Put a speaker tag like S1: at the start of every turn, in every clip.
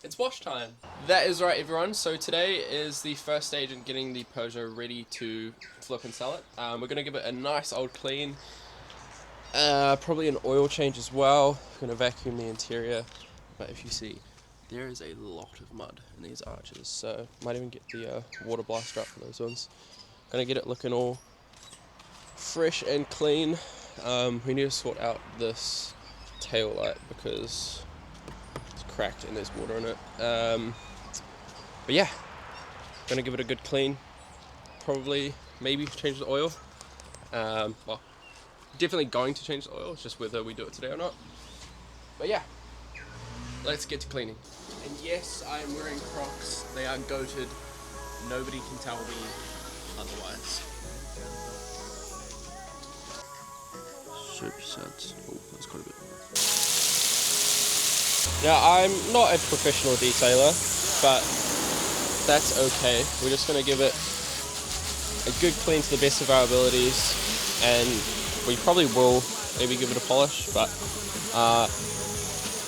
S1: It's wash time. That is right, everyone. So today is the first stage in getting the Peugeot ready to flip and sell it. We're going to give it a nice old clean. Probably an oil change as well. We're going to vacuum the interior. But if you see, there is a lot of mud in these arches. So might even get the water blaster up for those ones. Going to get it looking all fresh and clean. We need to sort out this tail light because cracked and there's water in it. But yeah, gonna give it a good clean. Probably, maybe change the oil. Well, definitely going to change the oil. It's just whether we do it today or not. But yeah, let's get to cleaning. And yes, I am wearing Crocs. They are goated. Nobody can tell me otherwise. Super suds. Oh, that's quite a bit. Now, I'm not a professional detailer, but that's okay. We're just going to give it a good clean to the best of our abilities, and we probably will maybe give it a polish, but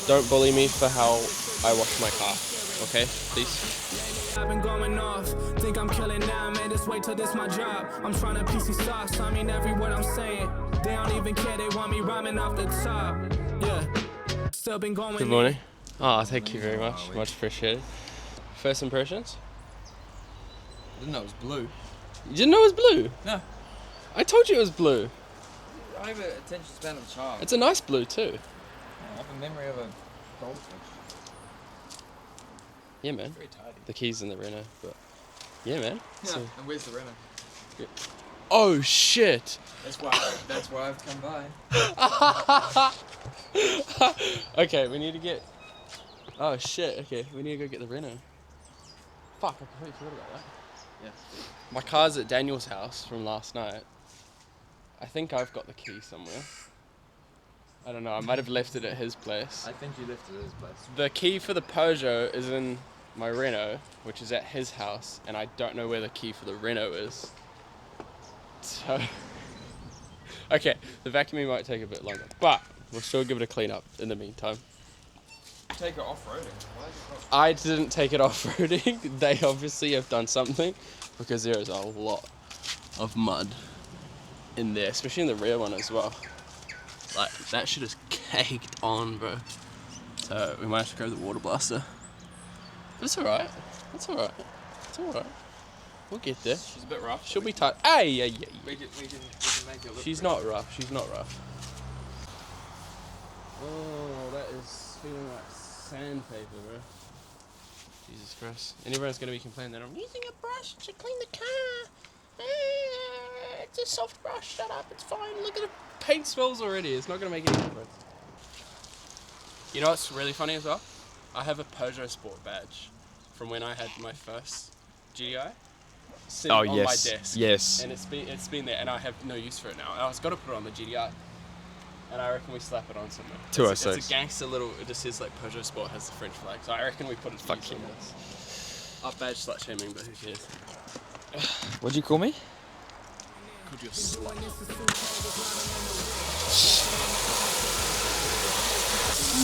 S1: don't bully me for how I wash my car, okay? Please.
S2: I've been going off, think I'm killing now, man, just wait till this my job. I'm trying to PC sauce, I mean every word I'm saying. They don't even care, they want me rhyming off the top. Yeah. Still been going.
S1: Good morning. Oh, thank you very much. Much appreciated. First impressions?
S3: I didn't know it was blue.
S1: You didn't know it was blue?
S3: No.
S1: I told you it was blue.
S3: I have an attention span of a child.
S1: It's a nice blue too.
S3: I have a memory of a goldfish.
S1: Yeah, man.
S3: Very tidy.
S1: The keys in the Renault, but yeah, man.
S3: Yeah.
S1: So,
S3: And where's the Renault?
S1: oh shit!
S3: That's why I've come by.
S1: Okay, we need to get. Oh shit! Okay, we need to go get the Renault. Fuck! I completely forgot about that.
S3: Yeah.
S1: My car's at Daniel's house from last night. I think I've got the key somewhere. I don't know. I might have left it at his place.
S3: I think you left it at his place.
S1: The key for the Peugeot is in my Renault, which is at his house, and I don't know where the key for the Renault is. So, okay, the vacuuming might take a bit longer, but we'll still give it a clean up in the meantime.
S3: Take it off-roading. Why is it off?
S1: I didn't take it off-roading. They obviously have done something because there is a lot of mud in there, especially in the rear one as well. Like, that shit is caked on, bro. So we might have to grab the water blaster. But it's alright. It's alright. It's alright. We'll get there.
S3: She's a bit rough.
S1: She'll be tight. Hey, yeah, yeah.
S3: We can make it look
S1: She's
S3: pretty.
S1: not rough. She's not rough. Oh, that is feeling like sandpaper, bro. Jesus Christ. And everyone's going to be complaining that I'm using a brush to clean the car. It's a soft brush. Shut up. It's fine. Look at the paint smells already. It's not going to make any difference. You know what's really funny as well? I have a Peugeot Sport badge from when I had my first GDI.
S4: Oh,
S1: on
S4: yes.
S1: my desk.
S4: Yes.
S1: And it's been there, and I have no use for it now. I was got to put it on the GDI, and I reckon we slap it on somewhere.
S4: 206.
S1: It's a gangster little. It just says like Peugeot Sport has the French flag, so I reckon we put it.
S4: Fuck
S1: on
S4: yeah.
S1: this. Up badge slut shaming, but who cares?
S4: What'd you call me?
S1: Could you slut?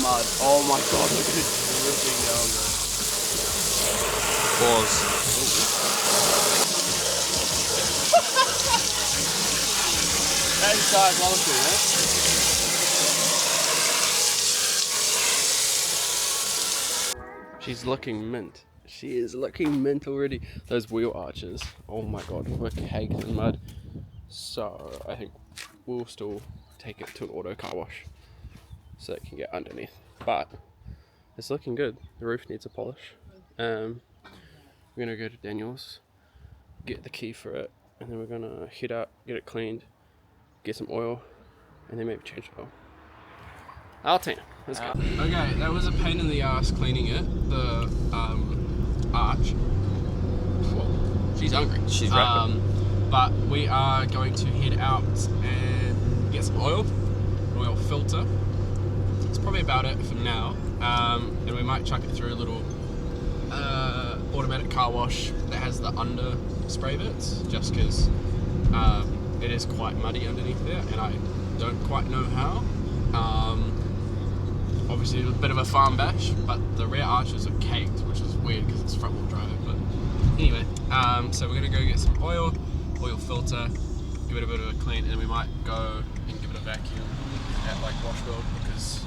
S1: Mud. Oh my god, look at it dripping down there.
S4: Pause.
S1: That is diabolical, man. She's looking mint. She is looking mint already. Those wheel arches, oh my god, we're caked in mud. So I think we'll still take it to an auto car wash so it can get underneath. But it's looking good. The roof needs a polish. We're gonna go to Daniel's, get the key for it, and then we're gonna head out, get it cleaned, get some oil, and then maybe change the oil. I'll take it. Let's go. Okay, that was a pain in the ass cleaning it. The arch. Well, she's hungry.
S4: She's rapping.
S1: But we are going to head out and get some oil, an oil filter. That's probably about it for now. And we might chuck it through a little automatic car wash that has the under spray bits, just because it is quite muddy underneath there, and I don't quite know how. obviously a bit of a farm bash, but the rear arches are caked, which is weird because it's front wheel drive. But anyway, so we're gonna go get some oil filter, give it a bit of a clean, and then we might go and give it a vacuum at like Washworld because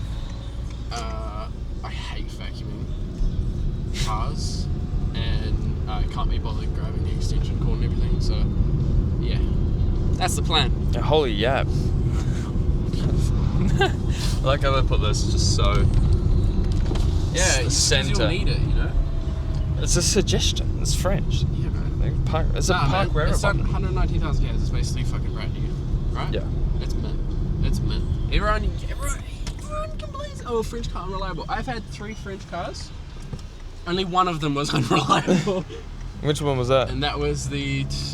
S1: I hate vacuuming cars and I can't be bothered grabbing the extension cord and everything. So yeah, that's the plan.
S4: Holy yap. I like how they put this just so.
S1: Yeah,
S4: the center.
S1: you'll need it, you know.
S4: It's a suggestion. It's French.
S1: Yeah, man.
S4: Like, park, it's a park wherever.
S1: It's done 119,000 k's. It's basically fucking brand new, right?
S4: Yeah.
S1: It's mint. It's mint. Everyone complains. Oh, French car unreliable. I've had 3 French cars. Only one of them was unreliable.
S4: Which one was that?
S1: And that was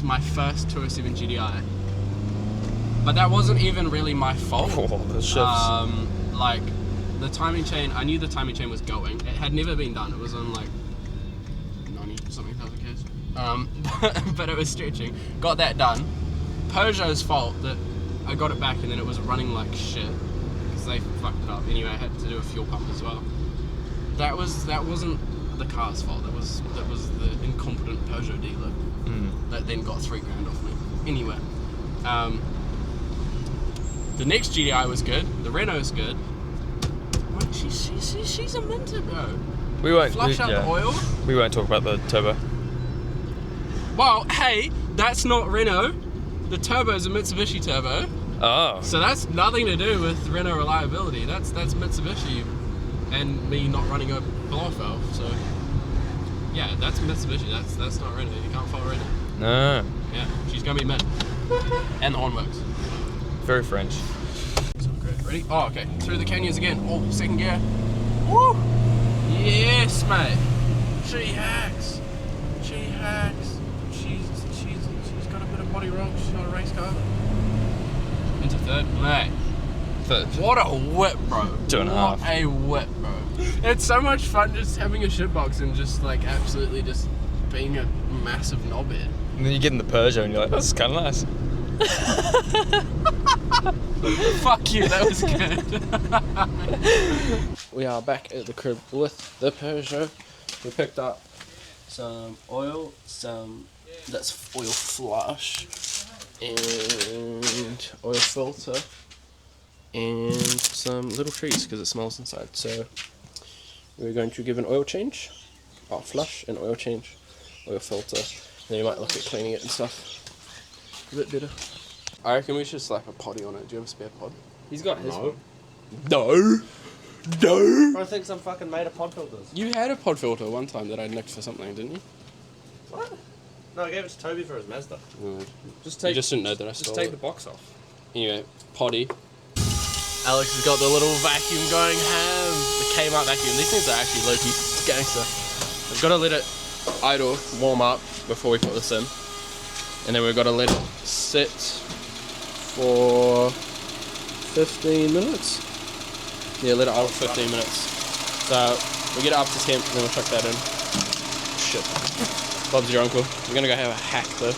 S1: my first 207 GDI. But that wasn't even really my fault.
S4: Oh, the shifts.
S1: Like the timing chain, I knew the timing chain was going. It had never been done. It was on like 90 something thousand k's. But it was stretching. Got that done. Peugeot's fault that I got it back and then it was running like shit because they fucked it up. Anyway, I had to do a fuel pump as well. That wasn't the car's fault. That was the incompetent Peugeot dealer that then got $3,000 off me. Anyway, the next GDI was good. The Renault's good. She's a minter, bro.
S4: We won't
S1: Flush out the oil.
S4: We won't talk about the turbo.
S1: Well, hey, that's not Renault. The turbo's a Mitsubishi turbo.
S4: Oh.
S1: So that's nothing to do with Renault reliability. That's Mitsubishi and me not running a blow valve. So yeah, that's Mitsubishi. That's not Renault. You can't follow Renault.
S4: No.
S1: Yeah, she's gonna be mint. And the horn works.
S4: Very French.
S1: So great. Ready? Oh, okay. Through the canyons again. Oh, second gear. Woo! Yes, mate. She hacks. She hacks. She's got a bit of body rock. She's not a race car. Into third, mate.
S4: Third.
S1: What a whip, bro.
S4: 2.5.
S1: What a whip, bro. It's so much fun just having a shitbox and just like absolutely just being a massive knobhead.
S4: And then you get in the Peugeot and you're like, that's kind of nice.
S1: Fuck you, that was good. We are back at the crib with the Peugeot. We picked up some oil, that's oil flush, and oil filter, and some little trees because it smells inside. So we're going to give an oil change, flush and oil change, oil filter. Then you might look at cleaning it and stuff a bit better. I reckon we should slap a potty on it. Do you have a spare pod?
S5: He's got his one.
S1: No.
S5: I think some fucking made of pod filters.
S1: You had a pod filter one time that I nicked for something, didn't you?
S5: What? No, I gave it to Toby for his Mazda.
S1: No.
S5: Just
S1: You just didn't know that I
S5: just
S1: stole
S5: take
S1: it.
S5: the box off.
S1: Anyway, potty. Alex has got the little vacuum going ham. The Kmart vacuum. These things are actually low-key gangster. I've got to let it idle, warm up before we put this in. And then we've got to let it sit for 15 minutes. Yeah, let it idle for 15 minutes. So we get it up to temp and then we'll chuck that in. Shit. Bob's your uncle. We're gonna go have a hack though,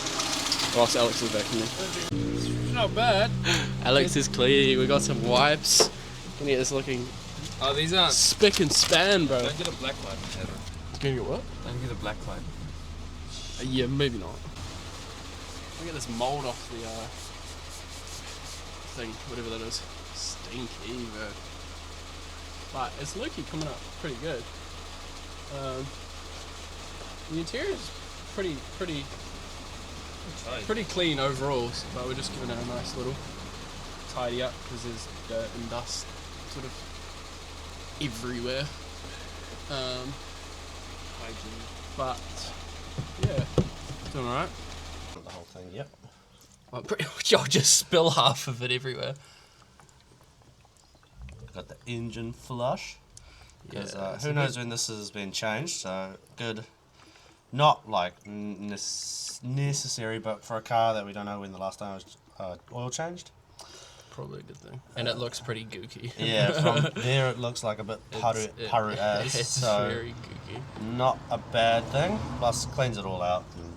S1: whilst Alex is vacuuming.
S5: It's not bad.
S1: Alex is clean. We got some wipes. And he is looking
S5: Oh, these aren't.
S1: spick and span, bro.
S5: Don't get a black light, Heather.
S1: Gonna get what?
S5: Don't get a black light.
S1: Yeah, maybe not. Look at this mold off the thing, whatever that is. Stinky, bro. But it's low-key coming up pretty good. The interior is pretty clean overall, but we're just giving it a nice little tidy up because there's dirt and dust sort of everywhere.
S5: Hygiene.
S1: But yeah, doing alright.
S5: The whole thing, yep.
S1: Well, pretty much I'll just spill half of it everywhere.
S5: Got the engine flush. Because
S1: Yeah,
S5: who knows when this has been changed, so good. Not like necessary, but for a car that we don't know when the last time it was oil changed.
S1: Probably a good thing. And it looks pretty gooky.
S5: Yeah, from there it looks like a bit puru as,
S1: It's
S5: so
S1: very gooky.
S5: not a bad thing. Plus cleans it all out and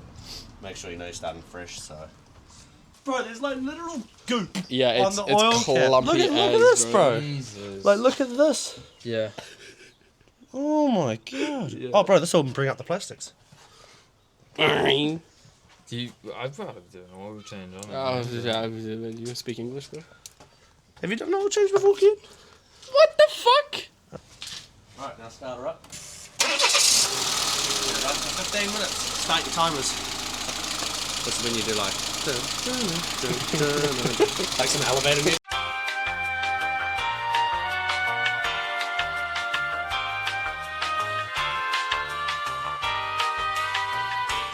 S5: make sure you know you're starting fresh, so Bro, there's like literal goop
S1: Yeah,
S5: on
S1: it's
S5: the oil cap.
S1: clumpy
S5: Look at this, bro.
S4: Jesus.
S5: Like, look at this.
S4: Yeah.
S5: Oh my god.
S1: Yeah.
S5: Oh, bro, this will bring up the plastics.
S1: Oh,
S4: Do you? I'd rather do an oil change on it.
S1: yeah, you speak English though?
S5: Have you done an oil change before, kid?
S1: What the fuck?
S5: Right, now start her up. Run for 15 minutes. Start your timers. This is when you do like... like some elevator music.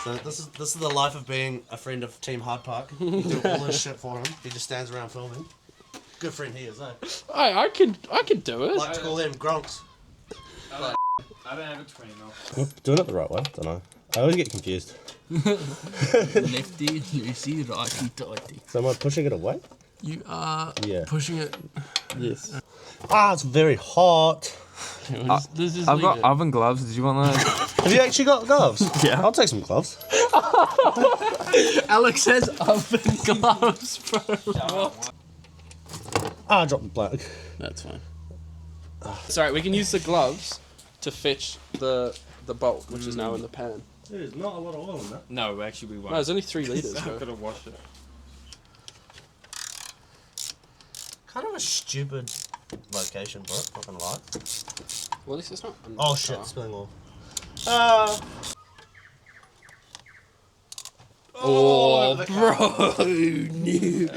S5: So this is the life of being a friend of Team Hardpark. You do all this shit for him. He just stands around filming. Good friend he is, eh?
S1: I could do it.
S5: Like to call them gronks.
S3: I don't have a 20 mil.
S5: Doing it the right way, don't know. I always get confused.
S1: Lefty, loosey, righty, tighty.
S5: So am I pushing it away?
S1: You are
S5: Yeah.
S1: pushing it.
S5: Yes. Ah, it's very hot.
S1: Let's just
S4: I've
S1: leave
S4: got
S1: it.
S4: oven gloves. Did you want that?
S5: Have you actually got gloves?
S4: Yeah.
S5: I'll take some gloves.
S1: Alex has oven gloves, bro.
S5: Ah, I dropped the plug.
S1: That's fine. Sorry, we can use the gloves to fetch the bolt, which is now in the pan.
S5: There's not a lot of oil in that.
S4: No, actually we won't.
S1: No, it's only 3 liters,
S4: I'm
S1: bro.
S4: gonna wash it.
S5: Kind of a stupid location, bro. Not gonna lie.
S1: Well, at least it's not.
S5: Oh shit, spilling oil. Oh,
S1: Bro, no.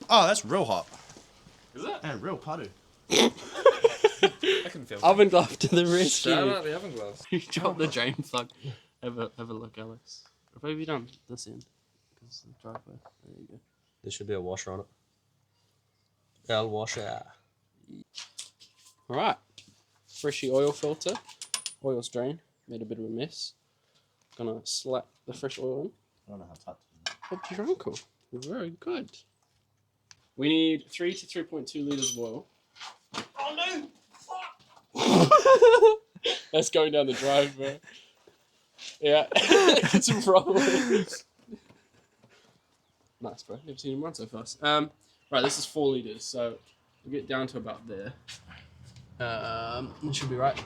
S5: Oh, that's real hot.
S4: Is it?
S5: And real putty.
S4: I can feel it.
S1: Oven glove to the
S4: Shout
S1: rescue.
S4: out the oven gloves.
S1: You dropped the drain plug. Have a look, Alex. What have you done? This end. Because the driveway. There you go.
S5: There should be a washer on it. I'll wash it.
S1: Alright. Freshy oil filter. Oil's drained. Made a bit of a mess. Gonna slap the fresh oil in.
S5: I don't know how tight to do
S1: Hope your uncle. Very good. We need 3 to 3.2 liters of oil.
S5: Oh no!
S1: That's going down the drive, bro. Yeah, it's rolling. Nice, bro. Never seen him run so fast. Right, this is 4 liters, so we'll get down to about there. It should be right.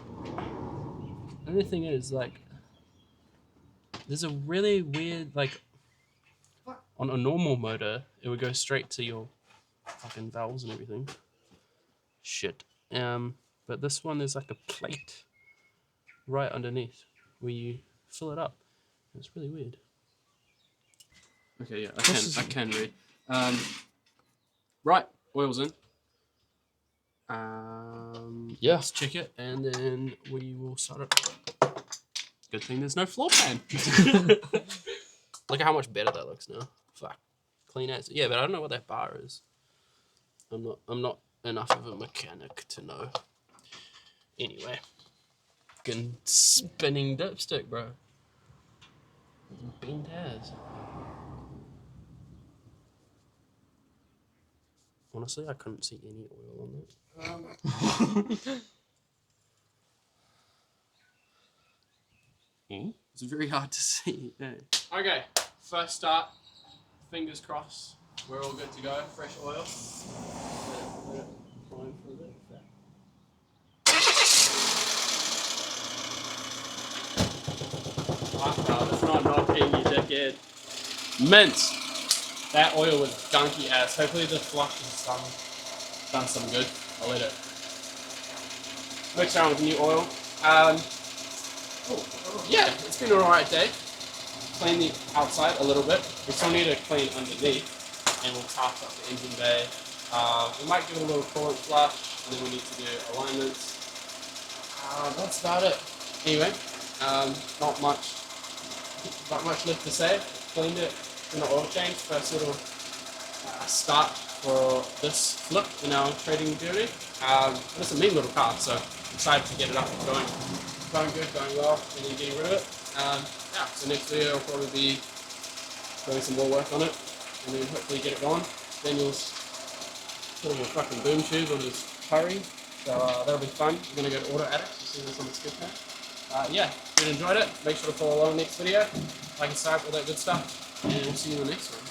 S1: The only thing is, like, there's a really weird, like, on a normal motor, it would go straight to your fucking valves and everything. Shit. But this one is like a plate right underneath where you fill it up. It's really weird. Okay, yeah, I can read. Right, oil's in.
S4: Yeah.
S1: Let's check it and then we will start it. Good thing there's no floor pan. Look at how much better that looks now. Fuck. Clean as. Yeah, but I don't know what that bar is. I'm not enough of a mechanic to know. Anyway. Fucking spinning dipstick, bro. Bent as. Honestly, I couldn't see any oil on that. It's very hard to see. Yeah. Okay, first start. Fingers crossed. We're all good to go. Fresh oil. Let it prime for a bit. That's not knocking, you dickhead. Mint! That oil was gunky ass. Hopefully the flush has done some good. I'll let it mix around with new oil. Yeah, it's been an alright day. Clean the outside a little bit. We still need to clean underneath, and we'll top up the engine bay. We might give it a little coolant flush, and then we need to do alignments. That's about it. Anyway, not much left to say. Cleaned it in the oil change. First little start for this flip in our trading journey. It's a mean little car, so excited to get it up and going. Going good, going well, and then getting rid of it. Yeah, so next video will probably be doing some more work on it, and then hopefully get it going. Daniel's putting a fucking boom tube on his Curry, so that'll be fun. We're gonna go to Auto Addict to see this on the skip pad. Yeah, if you enjoyed it, make sure to follow along next video, like and subscribe, all that good stuff, and we'll see you in the next one.